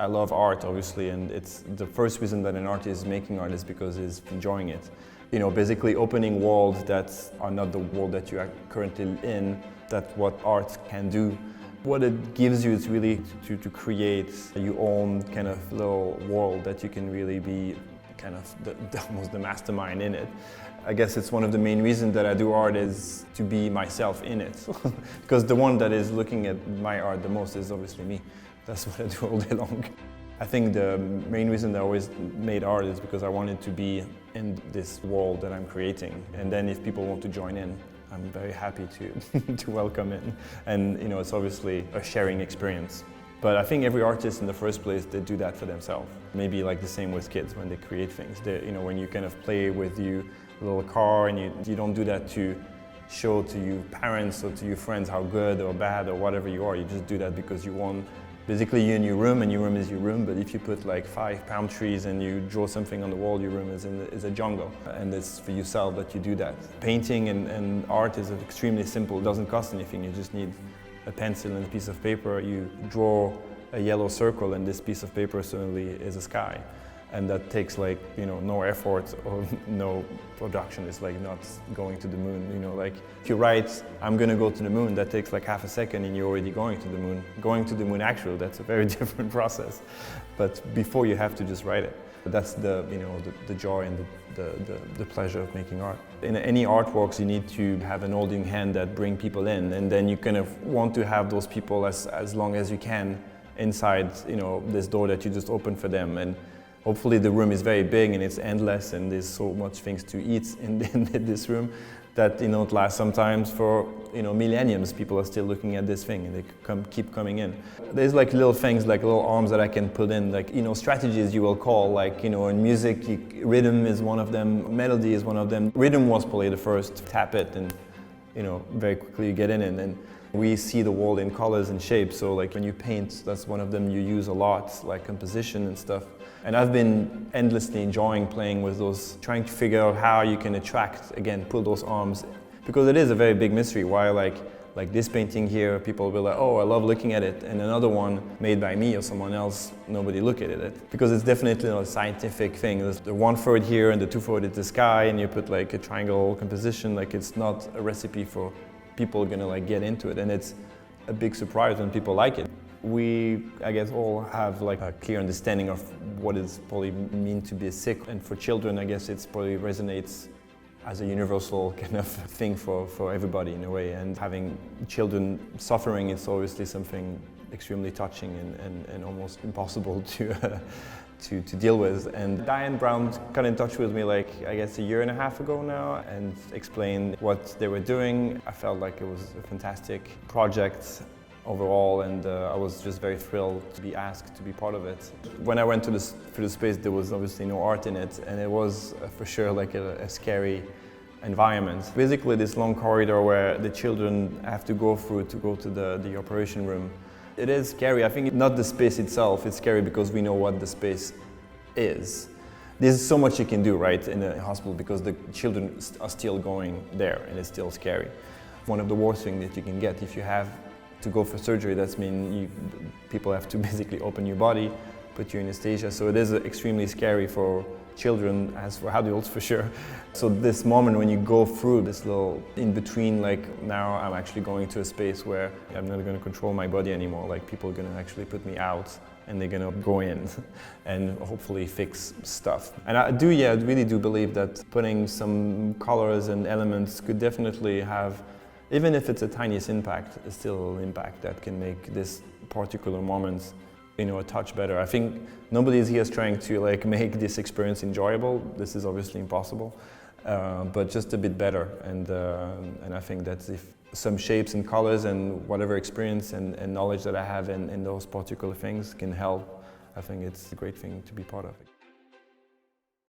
I love art, obviously, and it's the first reason that an artist is making art is because he's enjoying it. You know, basically opening worlds that are not the world that you are currently in, that's what art can do. What it gives you is really to create your own kind of little world that you can really be kind of almost the mastermind in it. I guess it's one of the main reasons that I do art is to be myself in it. Because the one that is looking at my art the most is obviously me. That's what I do all day long. I think the main reason that I always made art is because I wanted to be in this world that I'm creating. And then if people want to join in, I'm very happy to welcome in. And you know, it's obviously a sharing experience. But I think every artist in the first place, they do that for themselves. Maybe like the same with kids when they create things. You know, when you kind of play with your little car and you don't do that to show to your parents or to your friends how good or bad or whatever you are. You just do that because you want, basically you're in your room and your room is your room, but if you put like 5 palm trees and you draw something on the wall, your room is a jungle. And it's for yourself that you do that. Painting and art is extremely simple. It doesn't cost anything. You just need a pencil and a piece of paper. You draw a yellow circle and this piece of paper suddenly is a sky. And that takes like, you know, no effort or no production. It's like not going to the moon, you know, like if you write, I'm gonna go to the moon, that takes like half a second and you're already going to the moon. Going to the moon actually, that's a very different process. But before you have to just write it. That's the, you know, the joy and the pleasure of making art. In any artworks, you need to have an holding hand that bring people in, and then you kind of want to have those people as long as you can inside, you know, this door that you just open for them. And hopefully the room is very big and it's endless and there's so much things to eat in this room that, you know, it lasts sometimes for, you know, millenniums. People are still looking at this thing and they keep coming in. There's like little things, like little arms that I can put in, like, you know, strategies you will call, like, you know, in music, rhythm is one of them, melody is one of them. Rhythm was probably the first, tap it and, you know, very quickly you get in it. And we see the world in colors and shapes, so like when you paint, that's one of them you use a lot, like composition and stuff. And I've been endlessly enjoying playing with those, trying to figure out how you can attract, again, pull those arms, because it is a very big mystery. Why like this painting here, people will be like, oh, I love looking at it, and another one made by me or someone else, nobody look at it. Because it's definitely not a scientific thing. There's the 1/3 here and the 2/3 is the sky, and you put like a triangle composition, like it's not a recipe for people gonna like get into it, and it's a big surprise when people like it. We, I guess, all have like a clear understanding of what it probably mean to be sick, and for children, I guess it's probably resonates as a universal kind of thing for everybody in a way. And having children suffering is obviously something extremely touching and almost impossible to deal with. And Diane Brown got in touch with me like, I guess, a year and a half ago now and explained what they were doing. I felt like it was a fantastic project overall, and I was just very thrilled to be asked to be part of it. When I went to the space, there was obviously no art in it, and it was for sure like a scary environment. Basically this long corridor where the children have to go through to go to the operation room. It is scary. I think not the space itself, it's scary because we know what the space is. There's so much you can do, right, in a hospital because the children are still going there and it's still scary. One of the worst things that you can get if you have to go for surgery, that's mean people have to basically open your body, put you in anesthesia, so it is extremely scary for children as for adults for sure. So this moment when you go through this little in between, like now I'm actually going to a space where I'm not going to control my body anymore, like people are going to actually put me out and they're going to go in and hopefully fix stuff. And I really do believe that putting some colors and elements could definitely have, even if it's a tiniest impact, it's still an impact that can make this particular moment, you know, a touch better. I think nobody is here trying to like make this experience enjoyable. This is obviously impossible, but just a bit better. And I think that if some shapes and colors and whatever experience and knowledge that I have in those particular things can help, I think it's a great thing to be part of.